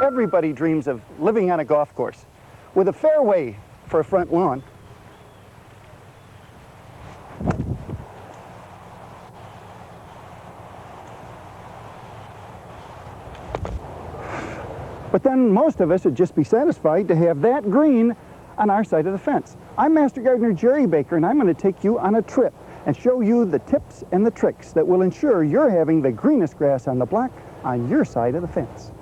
Everybody dreams of living on a golf course with a fairway for a front lawn. But then most of us would just be satisfied to have that green on our side of the fence. I'm Master Gardener Jerry Baker, and I'm going to take you on a trip and show you the tips and the tricks that will ensure you're having the greenest grass on the block on your side of the fence.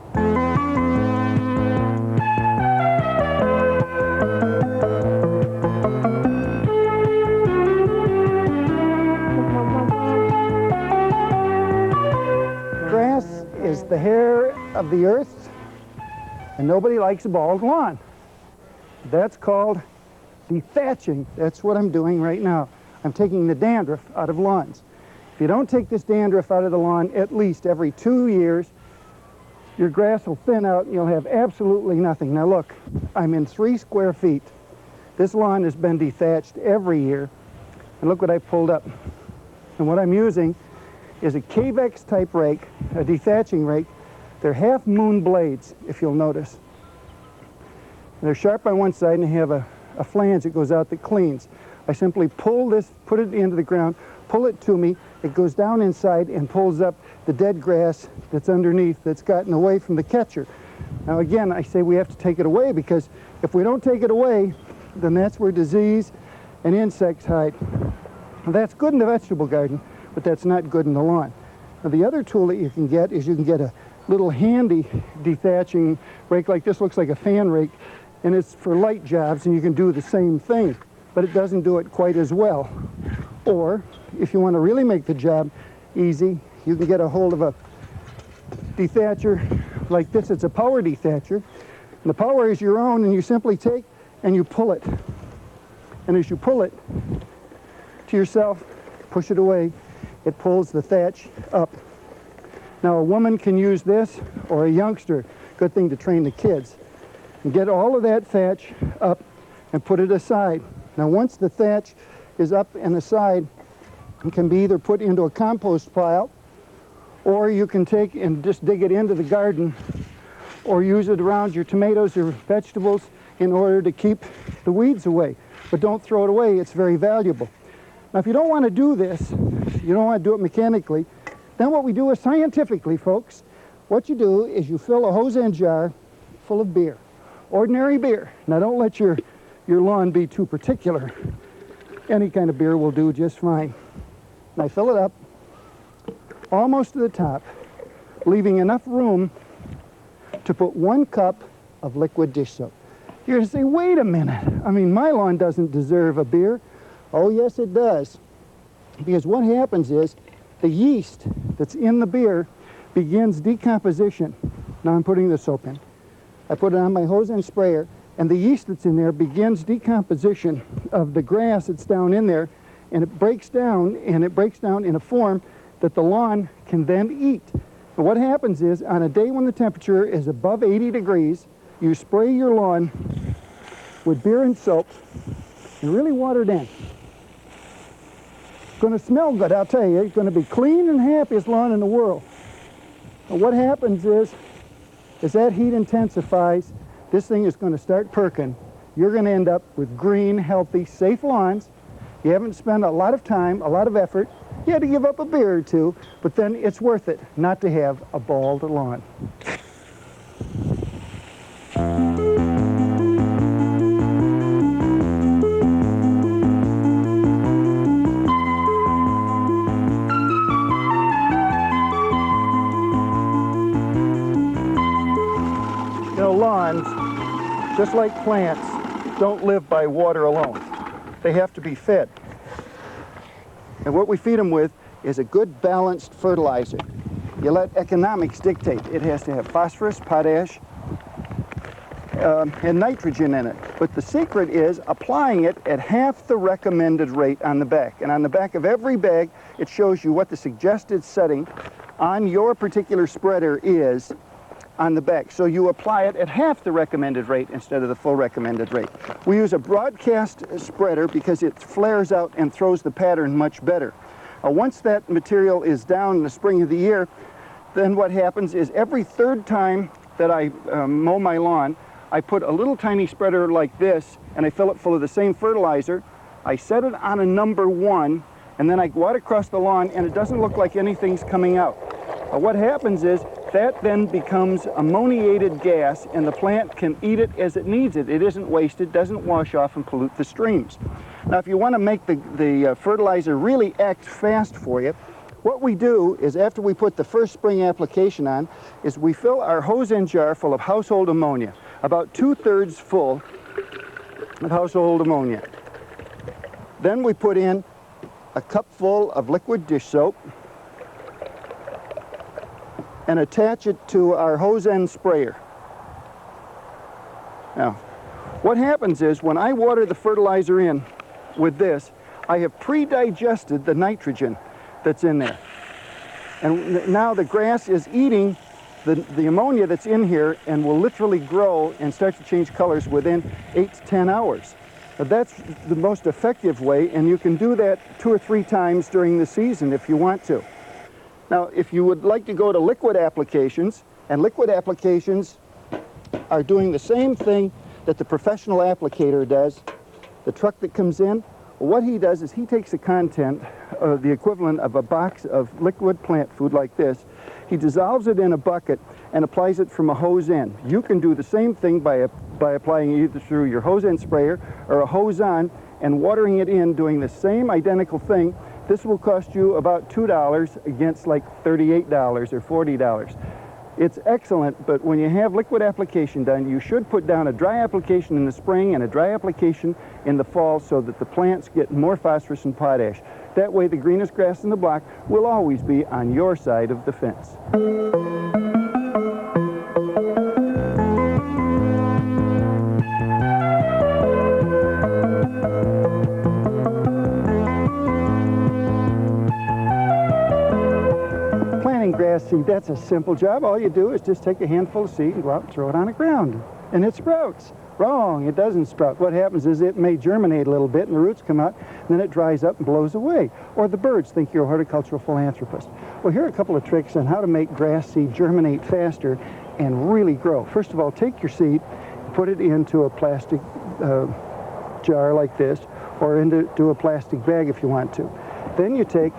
Grass is the hair of the earth, and nobody likes a bald lawn. That's called dethatching. That's what I'm doing right now. I'm taking the dandruff out of lawns. If you don't take this dandruff out of the lawn at least every 2 years, your grass will thin out and you'll have absolutely nothing. Now look, I'm in 3 square feet. This lawn has been dethatched every year. And look what I pulled up. And what I'm using is a Cavex type rake, a dethatching rake. They're half moon blades, if you'll notice. They're sharp on one side and they have a flange that goes out that cleans. I simply pull this, put it into the ground, pull it to me, it goes down inside and pulls up the dead grass that's underneath that's gotten away from the catcher. Now again, I say we have to take it away because if we don't take it away, then that's where disease and insects hide. Now, that's good in the vegetable garden, but that's not good in the lawn. Now the other tool that you can get is you can get a little handy dethatching rake like this. Looks like a fan rake, and it's for light jobs, and you can do the same thing, but it doesn't do it quite as well. Or if you want to really make the job easy, you can get a hold of a dethatcher like this. It's a power dethatcher, and the power is your own, and you simply take and you pull it, and as you pull it to yourself, push it away, it pulls the thatch up. Now a woman can use this, or a youngster, good thing to train the kids, and get all of that thatch up and put it aside. Now once the thatch is up and aside, it can be either put into a compost pile, or you can take and just dig it into the garden, or use it around your tomatoes or vegetables in order to keep the weeds away. But don't throw it away, it's very valuable. Now if you don't want to do this, you don't want to do it mechanically, then what we do is scientifically, folks. What you do is you fill a hose end jar full of beer, ordinary beer. Now don't let your lawn be too particular. Any kind of beer will do just fine. And I fill it up almost to the top, leaving enough room to put 1 cup of liquid dish soap. You're going to say, wait a minute, I mean, my lawn doesn't deserve a beer. Oh yes it does, because what happens is the yeast that's in the beer begins decomposition. Now I'm putting the soap in. I put it on my hose end sprayer, and the yeast that's in there begins decomposition of the grass that's down in there, and it breaks down, and it breaks down in a form that the lawn can then eat. And what happens is, on a day when the temperature is above 80 degrees, you spray your lawn with beer and soap and really water it in. It's going to smell good, I'll tell you. It's going to be clean and happiest lawn in the world. And what happens is, as that heat intensifies, this thing is going to start perking. You're going to end up with green, healthy, safe lawns. You haven't spent a lot of time, a lot of effort. You had to give up a beer or two, but then it's worth it not to have a bald lawn. You know, lawns, just like plants, don't live by water alone. They have to be fed. And what we feed them with is a good balanced fertilizer. You let economics dictate. It has to have phosphorus, potash, and nitrogen in it. But the secret is applying it at half the recommended rate on the back. And on the back of every bag, it shows you what the suggested setting on your particular spreader is on the back. So you apply it at half the recommended rate instead of the full recommended rate. We use a broadcast spreader because it flares out and throws the pattern much better. Once that material is down in the spring of the year, then what happens is every third time that I mow my lawn, I put a little tiny spreader like this and I fill it full of the same fertilizer. I set it on a number 1 and then I go out across the lawn and it doesn't look like anything's coming out. What happens is that then becomes ammoniated gas and the plant can eat it as it needs it. It isn't wasted, doesn't wash off and pollute the streams. Now if you want to make the fertilizer really act fast for you, what we do is after we put the first spring application on is we fill our hose end jar full of household ammonia, about 2/3 full of household ammonia. Then we put in a cupful of liquid dish soap and attach it to our hose end sprayer. Now, what happens is when I water the fertilizer in with this, I have pre-digested the nitrogen that's in there. And now the grass is eating the ammonia that's in here and will literally grow and start to change colors within 8 to 10 hours. Now that's the most effective way, and you can do that 2 or 3 times during the season if you want to. Now, if you would like to go to liquid applications, and liquid applications are doing the same thing that the professional applicator does, the truck that comes in, what he does is he takes the content, the equivalent of a box of liquid plant food like this, he dissolves it in a bucket and applies it from a hose end. You can do the same thing by applying it either through your hose end sprayer or a hose on and watering it in, doing the same identical thing. This will cost you about $2 against like $38 or $40. It's excellent, but when you have liquid application done, you should put down a dry application in the spring and a dry application in the fall so that the plants get more phosphorus and potash. That way the greenest grass in the block will always be on your side of the fence. Grass seed, that's a simple job. All you do is just take a handful of seed and go out and throw it on the ground, and it sprouts. Wrong, it doesn't sprout. What happens is it may germinate a little bit and the roots come out, and then it dries up and blows away. Or the birds think you're a horticultural philanthropist. Well, here are a couple of tricks on how to make grass seed germinate faster and really grow. First of all, take your seed, put it into a plastic jar like this, or into a plastic bag if you want to. Then you take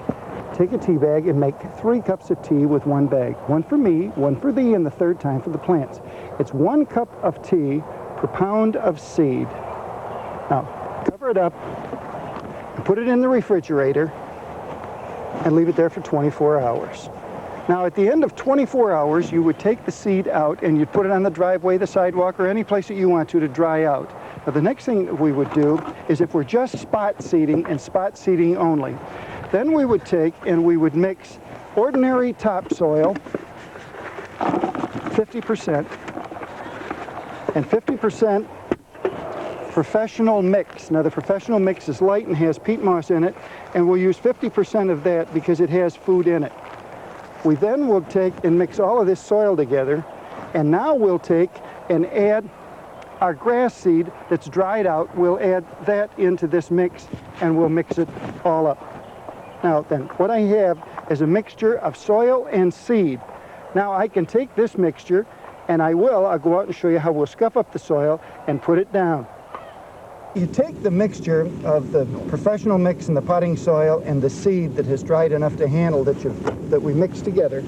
a tea bag and make 3 cups of tea with 1 bag. 1 for me, 1 for thee, and the third time for the plants. It's 1 cup of tea per pound of seed. Now, cover it up, and put it in the refrigerator, and leave it there for 24 hours. Now, at the end of 24 hours, you would take the seed out and you'd put it on the driveway, the sidewalk, or any place that you want to dry out. Now, the next thing we would do is if we're just spot seeding and spot seeding only, then we would take and we would mix ordinary topsoil, 50%, and 50% professional mix. Now the professional mix is light and has peat moss in it, and we'll use 50% of that because it has food in it. We then will take and mix all of this soil together, and now we'll take and add our grass seed that's dried out. We'll add that into this mix and we'll mix it all up. Now then, what I have is a mixture of soil and seed. Now I can take this mixture, and I'll go out and show you how we'll scuff up the soil and put it down. You take the mixture of the professional mix and the potting soil and the seed that has dried enough to handle that we mix together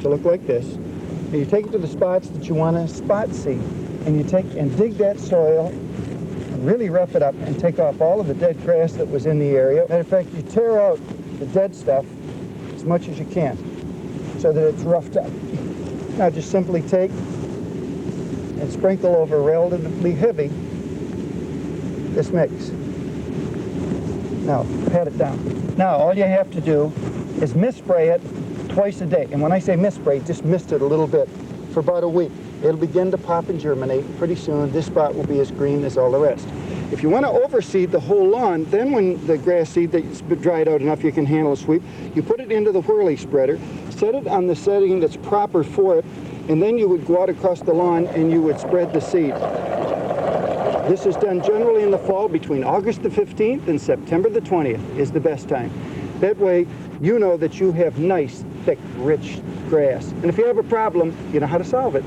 to look like this. And you take it to the spots that you want to spot seed, and you take and dig that soil, and really rough it up, and take off all of the dead grass that was in the area. Matter of fact, you tear out the dead stuff as much as you can so that it's roughed up. Now just simply take and sprinkle over relatively heavy this mix. Now pat it down. Now all you have to do is mist spray it twice a day. And when I say mist spray, just mist it a little bit for about a week. It'll begin to pop and germinate. Pretty soon, this spot will be as green as all the rest. If you want to overseed the whole lawn, then when the grass seed that's dried out enough you can handle a sweep, you put it into the whirly spreader, set it on the setting that's proper for it, and then you would go out across the lawn and you would spread the seed. This is done generally in the fall between August the 15th and September the 20th is the best time. That way, you know that you have nice, thick, rich grass. And if you have a problem, you know how to solve it.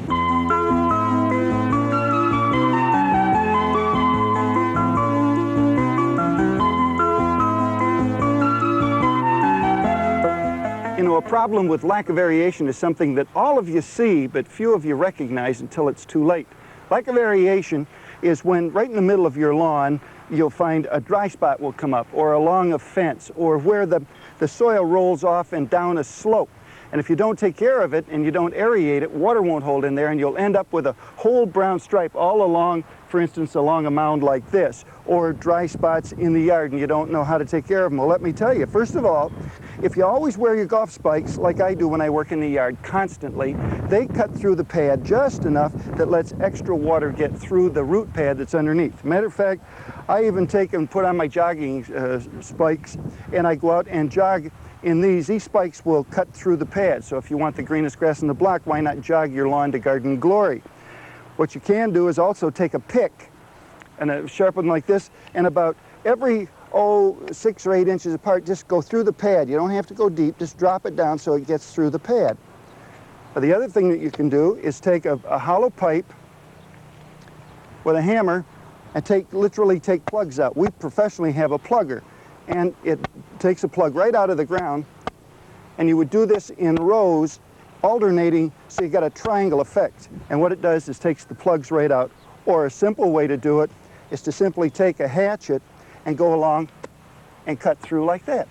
You know, a problem with lack of aeration is something that all of you see, but few of you recognize until it's too late. Lack of aeration is when right in the middle of your lawn, you'll find a dry spot will come up, or along a fence, or where the soil rolls off and down a slope. And if you don't take care of it and you don't aerate it, water won't hold in there, and you'll end up with a whole brown stripe all along, for instance, along a mound like this, or dry spots in the yard and you don't know how to take care of them. Well, let me tell you, first of all, if you always wear your golf spikes, like I do when I work in the yard constantly, they cut through the pad just enough that lets extra water get through the root pad that's underneath. Matter of fact, I even take and put on my jogging spikes, and I go out and jog in these. These spikes will cut through the pad, so if you want the greenest grass in the block, why not jog your lawn to garden glory? What you can do is also take a pick and a sharp one like this, and about every 6 or 8 inches apart, just go through the pad. You don't have to go deep, just drop it down so it gets through the pad. But the other thing that you can do is take a hollow pipe with a hammer and literally take plugs out. We professionally have a plugger, and it takes a plug right out of the ground, and you would do this in rows, alternating, so you got a triangle effect. And what it does is takes the plugs right out. Or a simple way to do it is to simply take a hatchet and go along and cut through like that.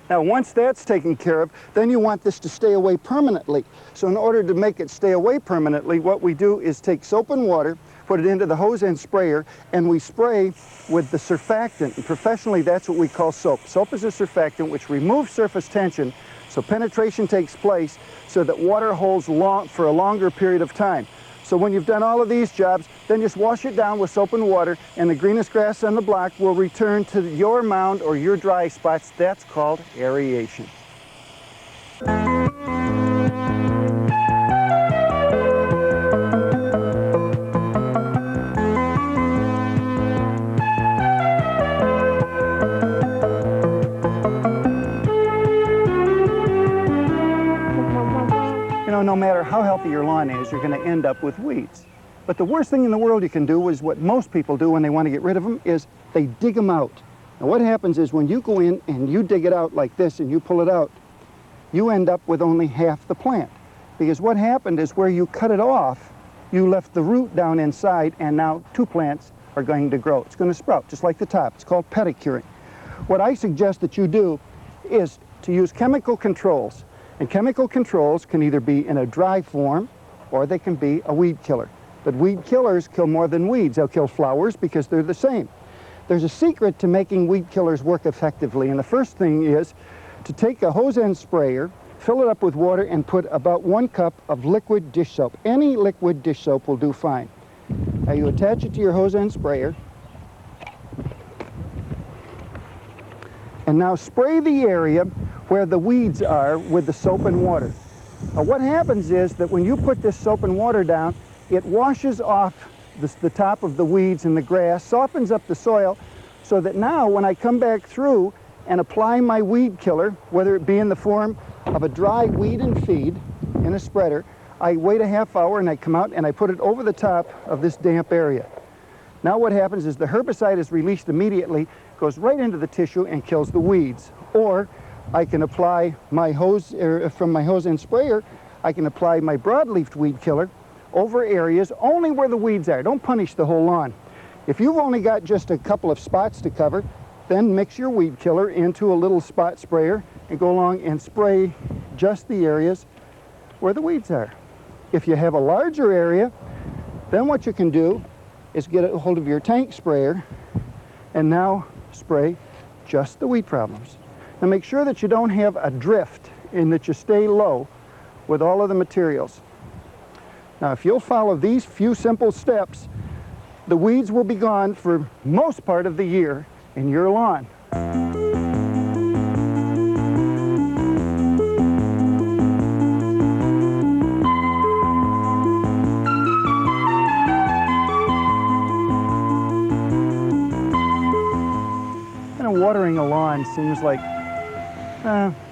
Now, once that's taken care of, then you want this to stay away permanently. So in order to make it stay away permanently, what we do is take soap and water, put it into the hose end sprayer, and we spray with the surfactant. And professionally, that's what we call soap. Soap is a surfactant which removes surface tension, so penetration takes place so that water holds for a longer period of time. So when you've done all of these jobs, then just wash it down with soap and water, and the greenest grass on the block will return to your mound or your dry spots. That's called aeration. No matter how healthy your lawn is, you're going to end up with weeds. But the worst thing in the world you can do is what most people do when they want to get rid of them, is they dig them out. Now what happens is when you go in and you dig it out like this and you pull it out, you end up with only half the plant. Because what happened is where you cut it off, you left the root down inside, and now 2 plants are going to grow. It's going to sprout, just like the top. It's called pedicuring. What I suggest that you do is to use chemical controls. And chemical controls can either be in a dry form or they can be a weed killer. But weed killers kill more than weeds. They'll kill flowers because they're the same. There's a secret to making weed killers work effectively, and the first thing is to take a hose end sprayer, fill it up with water, and put about 1 cup of liquid dish soap. Any liquid dish soap will do fine. Now you attach it to your hose end sprayer, and now spray the area where the weeds are with the soap and water. Now what happens is that when you put this soap and water down, it washes off the top of the weeds and the grass, softens up the soil, so that now when I come back through and apply my weed killer, whether it be in the form of a dry weed and feed in a spreader, I wait a half hour and I come out and I put it over the top of this damp area. Now what happens is the herbicide is released immediately, goes right into the tissue and kills the weeds. Or I can apply my hose, from my hose end sprayer, I can apply my broadleaf weed killer over areas only where the weeds are. Don't punish the whole lawn. If you've only got just a couple of spots to cover, then mix your weed killer into a little spot sprayer and go along and spray just the areas where the weeds are. If you have a larger area, then what you can do is get a hold of your tank sprayer and now spray just the weed problems. Now make sure that you don't have a drift and that you stay low with all of the materials. Now if you'll follow these few simple steps, the weeds will be gone for most part of the year in your lawn. Watering a lawn seems like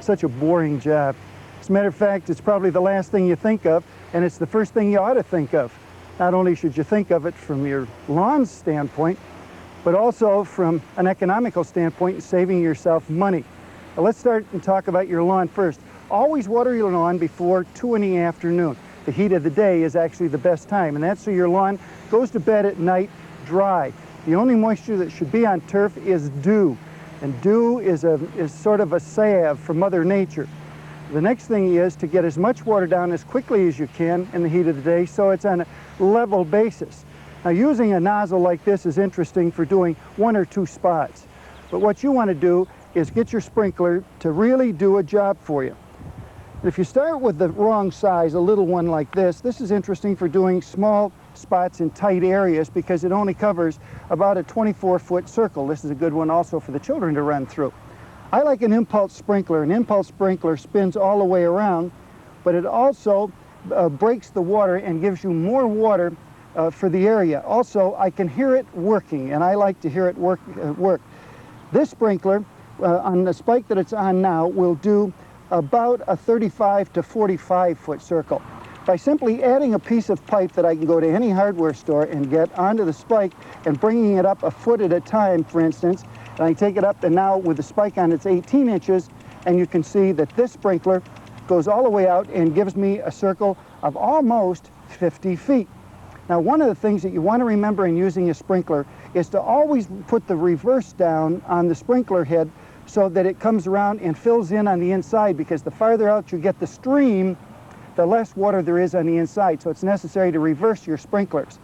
such a boring job. As a matter of fact, it's probably the last thing you think of, and it's the first thing you ought to think of. Not only should you think of it from your lawn's standpoint, but also from an economical standpoint, saving yourself money. Now let's start and talk about your lawn first. Always water your lawn before 2 in the afternoon. The heat of the day is actually the best time, and that's so your lawn goes to bed at night dry. The only moisture that should be on turf is dew. And dew is sort of a salve from Mother Nature. The next thing is to get as much water down as quickly as you can in the heat of the day so it's on a level basis. Now using a nozzle like this is interesting for doing 1 or 2 spots. But what you want to do is get your sprinkler to really do a job for you. And if you start with the wrong size, a little one like this is interesting for doing small spots in tight areas because it only covers about a 24-foot circle. This is a good one also for the children to run through. I like an impulse sprinkler. An impulse sprinkler spins all the way around, but it also breaks the water and gives you more water for the area. Also, I can hear it working, and I like to hear it work. This sprinkler, on the spike that it's on now, will do about a 35 to 45-foot circle. By simply adding a piece of pipe that I can go to any hardware store and get onto the spike and bringing it up a foot at a time, for instance, and I take it up, and now with the spike on, it's 18 inches, and you can see that this sprinkler goes all the way out and gives me a circle of almost 50 feet. Now, one of the things that you want to remember in using a sprinkler is to always put the reverse down on the sprinkler head so that it comes around and fills in on the inside, because the farther out you get the stream, the less water there is on the inside. So it's necessary to reverse your sprinklers.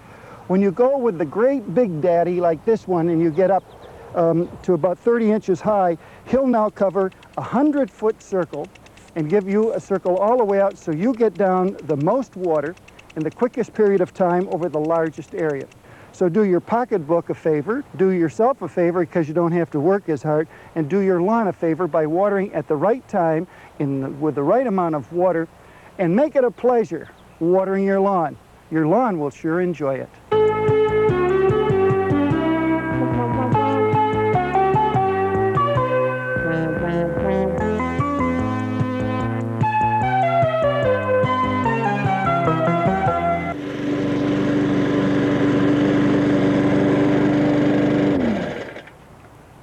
When you go with the great big daddy like this one and you get up to about 30 inches high, he'll now cover a 100-foot circle and give you a circle all the way out so you get down the most water in the quickest period of time over the largest area. So do your pocketbook a favor, do yourself a favor because you don't have to work as hard, and do your lawn a favor by watering at the right time with the right amount of water, and make it a pleasure watering your lawn. Your lawn will sure enjoy it.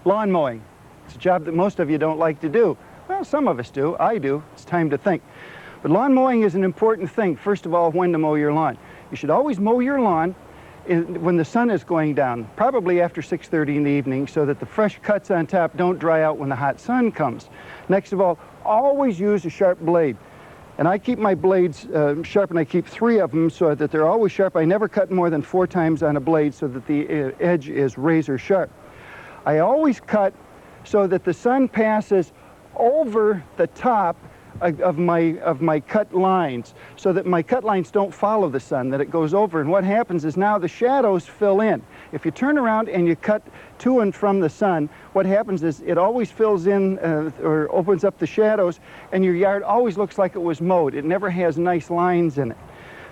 Lawn mowing. It's a job that most of you don't like to do. Well, some of us do. I do. It's time to think. But lawn mowing is an important thing. First of all, when to mow your lawn. You should always mow your lawn when the sun is going down, probably after 6:30 in the evening, so that the fresh cuts on top don't dry out when the hot sun comes. Next of all, always use a sharp blade. And I keep my blades sharp, and I keep 3 of them so that they're always sharp. I never cut more than 4 times on a blade so that the edge is razor sharp. I always cut so that the sun passes over the top of my cut lines, so that my cut lines don't follow the sun, that it goes over. And what happens is now the shadows fill in. If you turn around and you cut to and from the sun, what happens is it always fills in or opens up the shadows, and your yard always looks like it was mowed. It never has nice lines in it.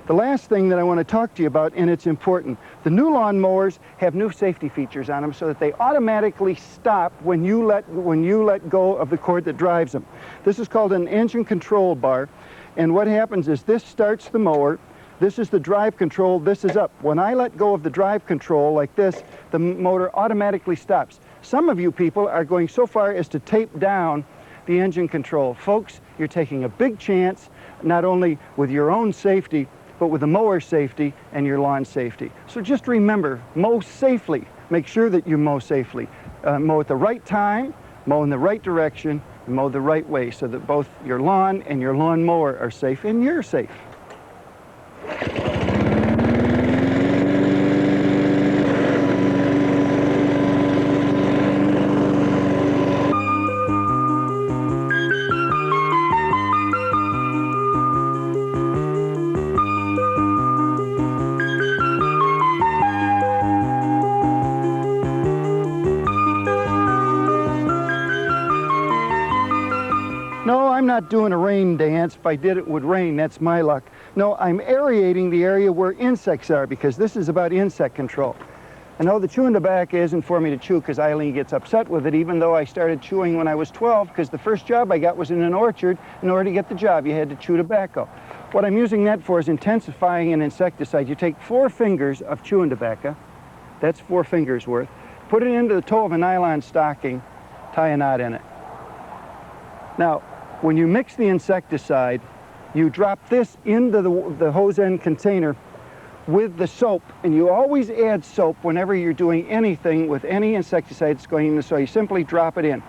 The last thing that I want to talk to you about, and it's important, the new lawn mowers have new safety features on them so that they automatically stop when you let go of the cord that drives them. This is called an engine control bar, and what happens is this starts the mower, this is the drive control, this is up. When I let go of the drive control like this, the motor automatically stops. Some of you people are going so far as to tape down the engine control. Folks, you're taking a big chance, not only with your own safety, but with the mower safety and your lawn safety. So just remember, mow safely. Make sure that you mow safely. Mow at the right time, mow in the right direction, and mow the right way so that both your lawn and your lawn mower are safe and you're safe. not doing a rain dance. If I did, it would rain. That's my luck. No, I'm aerating the area where insects are, because this is about insect control. I know the chewing tobacco isn't for me to chew because Eileen gets upset with it, even though I started chewing when I was 12, because the first job I got was in an orchard. In order to get the job, you had to chew tobacco. What I'm using that for is intensifying an insecticide. You take 4 fingers of chewing tobacco, that's 4 fingers worth, put it into the toe of a nylon stocking, tie a knot in it. Now, when you mix the insecticide, you drop this into the hose end container with the soap, and you always add soap whenever you're doing anything with any insecticide that's going in the soil. You simply drop it in.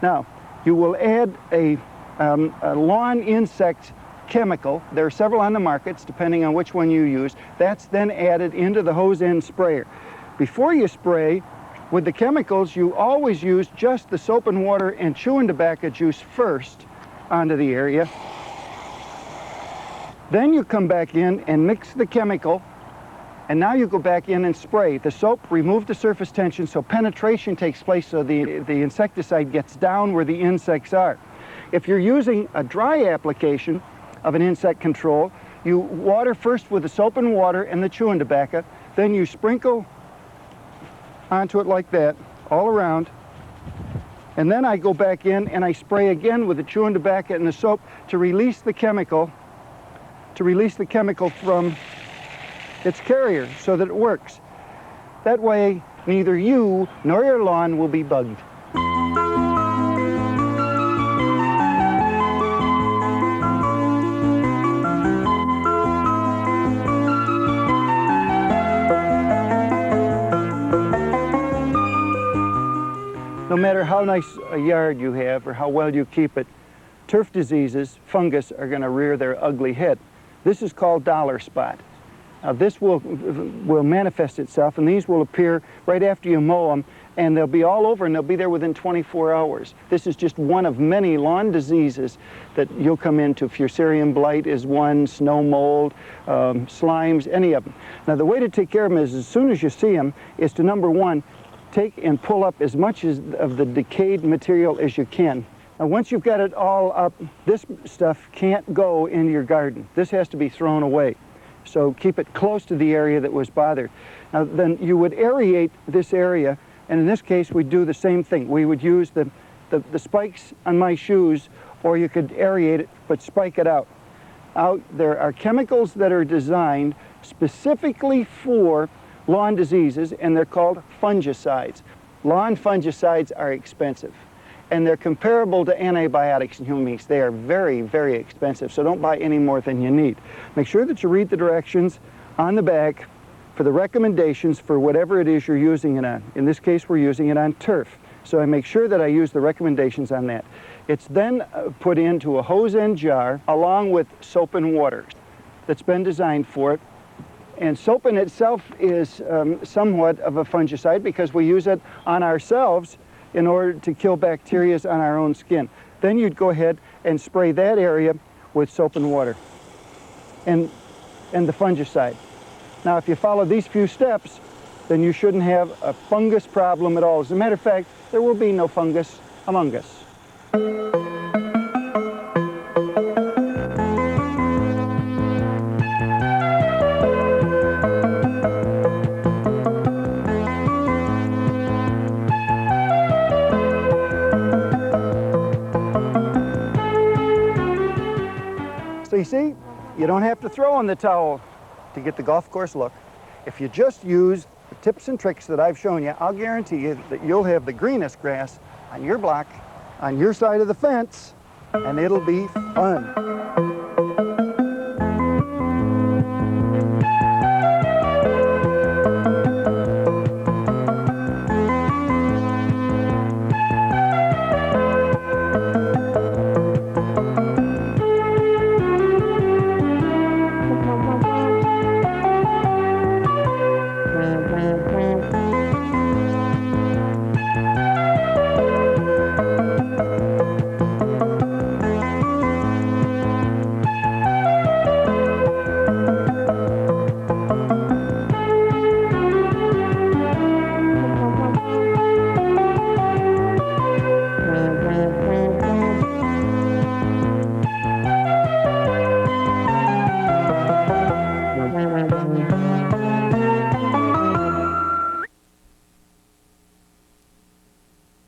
Now, you will add a lawn insect chemical. There are several on the markets, depending on which one you use. That's then added into the hose end sprayer. Before you spray with the chemicals, you always use just the soap and water and chewing tobacco juice first onto the area. Then you come back in and mix the chemical, and now you go back in and spray. The soap removes the surface tension, so penetration takes place, so the insecticide gets down where the insects are. If you're using a dry application of an insect control, you water first with the soap and water and the chewing tobacco, then you sprinkle onto it like that, all around, and then I go back in and I spray again with the chewing tobacco and the soap to release the chemical from its carrier so that it works. That way, neither you nor your lawn will be bugged. No matter how nice a yard you have or how well you keep it, turf diseases, fungus, are going to rear their ugly head. This is called dollar spot. Now this will manifest itself, and these will appear right after you mow them, and they'll be all over, and they'll be there within 24 hours. This is just one of many lawn diseases that you'll come into. Fusarium blight is one, snow mold, slimes, any of them. Now the way to take care of them is, as soon as you see them, is to, number one, take and pull up as much of the decayed material as you can. Now once you've got it all up, this stuff can't go into your garden. This has to be thrown away. So keep it close to the area that was bothered. Now then you would aerate this area, and in this case we'd do the same thing. We would use the spikes on my shoes, or you could aerate it but spike it out. There are chemicals that are designed specifically for lawn diseases, and they're called fungicides. Lawn fungicides are expensive, and they're comparable to antibiotics in human beings. They are very, very expensive, so don't buy any more than you need. Make sure that you read the directions on the back for the recommendations for whatever it is you're using it on. In this case, we're using it on turf, so I make sure that I use the recommendations on that. It's then put into a hose end jar along with soap and water that's been designed for it. And soap in itself is somewhat of a fungicide because we use it on ourselves in order to kill bacteria on our own skin. Then you'd go ahead and spray that area with soap and water and the fungicide. Now if you follow these few steps, then you shouldn't have a fungus problem at all. As a matter of fact, there will be no fungus among us. So you see, you don't have to throw in the towel to get the golf course look. If you just use the tips and tricks that I've shown you, I'll guarantee you that you'll have the greenest grass on your block, on your side of the fence, and it'll be fun.